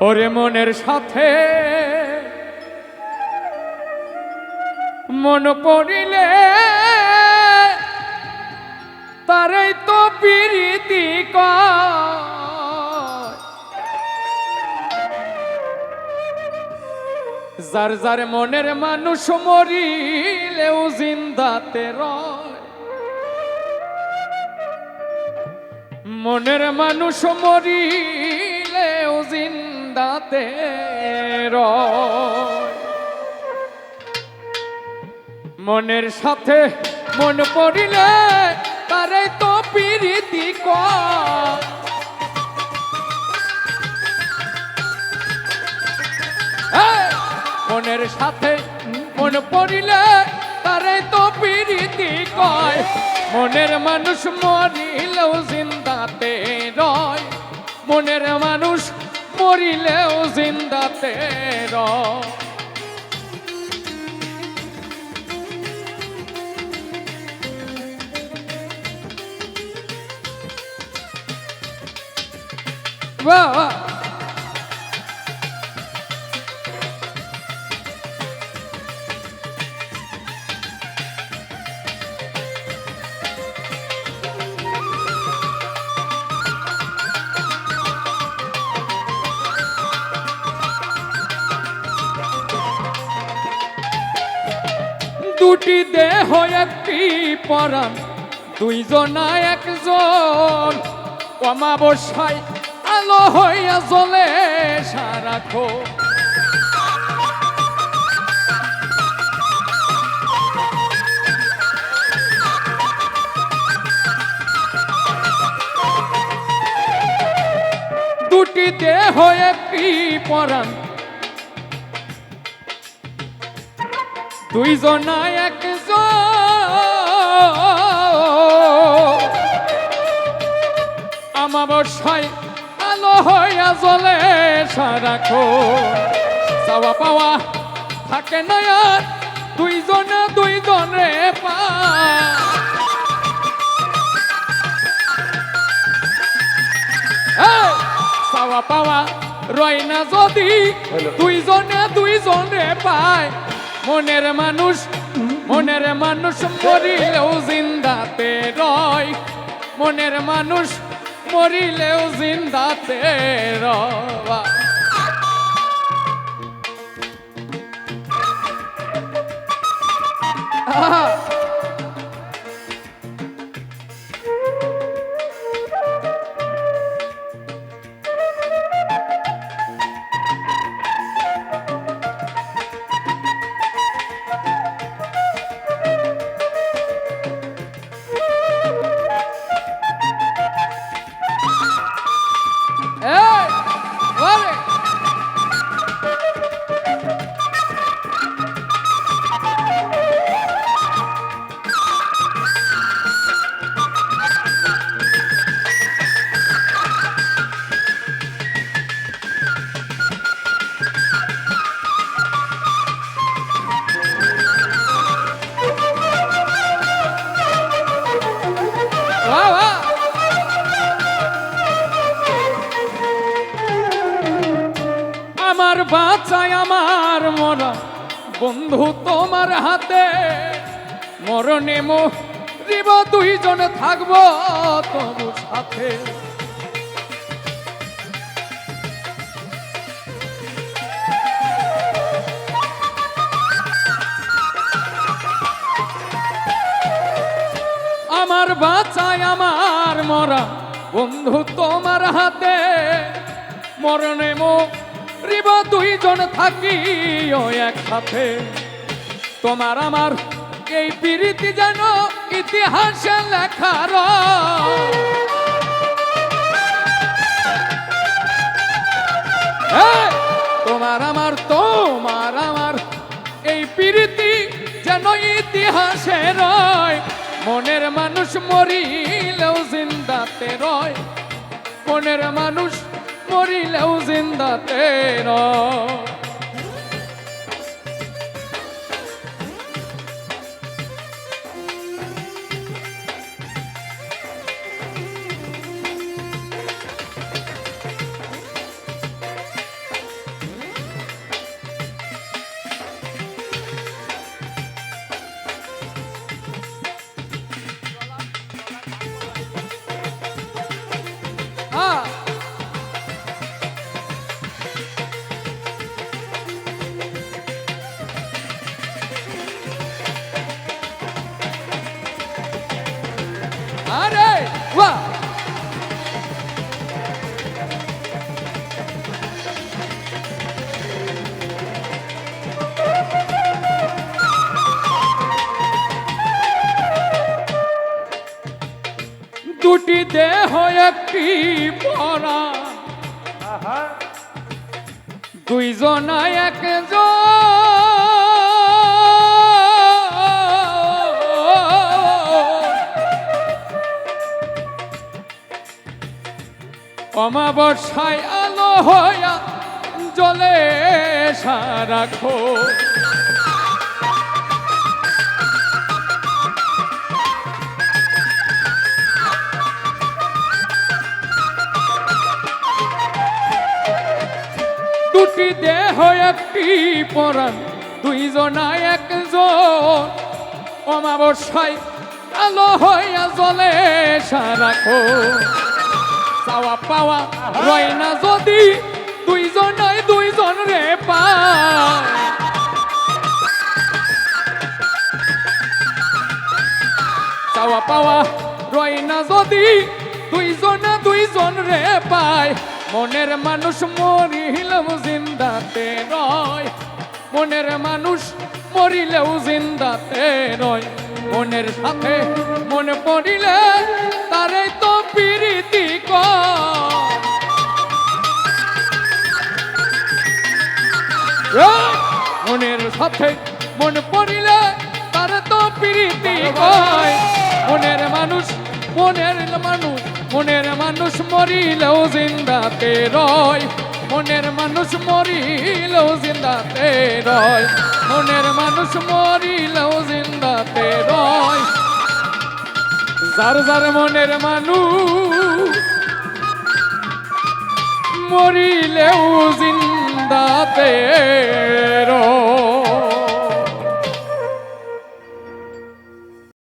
ওরে মনের সাথে মন পড়িলে তারাই তো প্রীতি কয়। যার যার মনের মানুষ মরিলেও জিন্দাতে রয়। মনের মানুষ মরিলেও জিন্দাতে রয়। মনের সাথে মন পড়িলে তারে তো প্রীতি কয়। মনের সাথে মন পড়িলে তারে তো প্রীতি কয়। মনের মানুষ মরিলেও জিন্দাতে রয়। মনের মানুষ মরিলেও জিন্দাতে রয়। বাহ বাহ। দুটি দেহ একটি পরাণ, দুইজনা একজন। অমাবস্যায় আলো হইয়া জ্বলে সারাক্ষণ। দুটি দেহ একটি পরাণ, দুইজনা একজন। অমাবস্যায় আলো হইয়া জ্বলে সারাক্ষণ। চাওয়া পাওয়া থাকে না আর দুইজনে দুইজনে পায়। চাওয়া পাওয়া রয় না যদি দুইজনে দুইজনে পায়। মনের মানুষ মরিলেও জিন্দাতে রয়। মনের মানুষ মরিলেও জিন্দাতে রয়। আমার বাঁচায় আমার মরা বন্ধু তোমার হাতে। মরণে মরিব দুইজনে থাকবো তবু সাথে। আমার বাঁচায় আমার মরা বন্ধু তোমার হাতে। মরণে মরিব দুইজন থাকি ও একসাথে। তোমার আমার এই প্রীতি যেন ইতিহাসে লেখা রয়। তোমার আমার এই প্রীতি যেন ইতিহাসে রয়। মনের মানুষ মরিলেও জিন্দাতে রয়। মনের মানুষ মরিলেও জিন্দাতে রয়। বাহ দুটি দেহ একটি পরাণ দুইজনায় একজন অমাবস্যায় আলো হইয়া জ্বলে সারাক্ষণ দুটি দেহ একটি পরাণ দুইজনায় একজন অমাবস্যায় আলো হইয়া জ্বলে সারাক্ষণ চাওয়া পাওয়া রয় না যদি দুইজনায় দুইজন রে পায় চাওয়া পাওয়া রয় না যদি দুইজনে দুইজন রে পায় মনের মানুষ মরিলেও জিন্দাতে রয় মনের মানুষ মরিলেও জিন্দাতে রয় মনের সাথে মনে পড়িলে তারে তো প্রীতি মনের সাথে মনে পড়িলে তারে তো প্রীতি কয় মনের মানুষ মনের মানুষ মরিলেও জিন্দাতে রয় মনের মানুষ মরিলেও জিন্দাতে রয় মনের মানুষ মরিলেও জিন্দাতে রয় যার যার মনের মানুষ মরিলেও জিন্দাতে রয়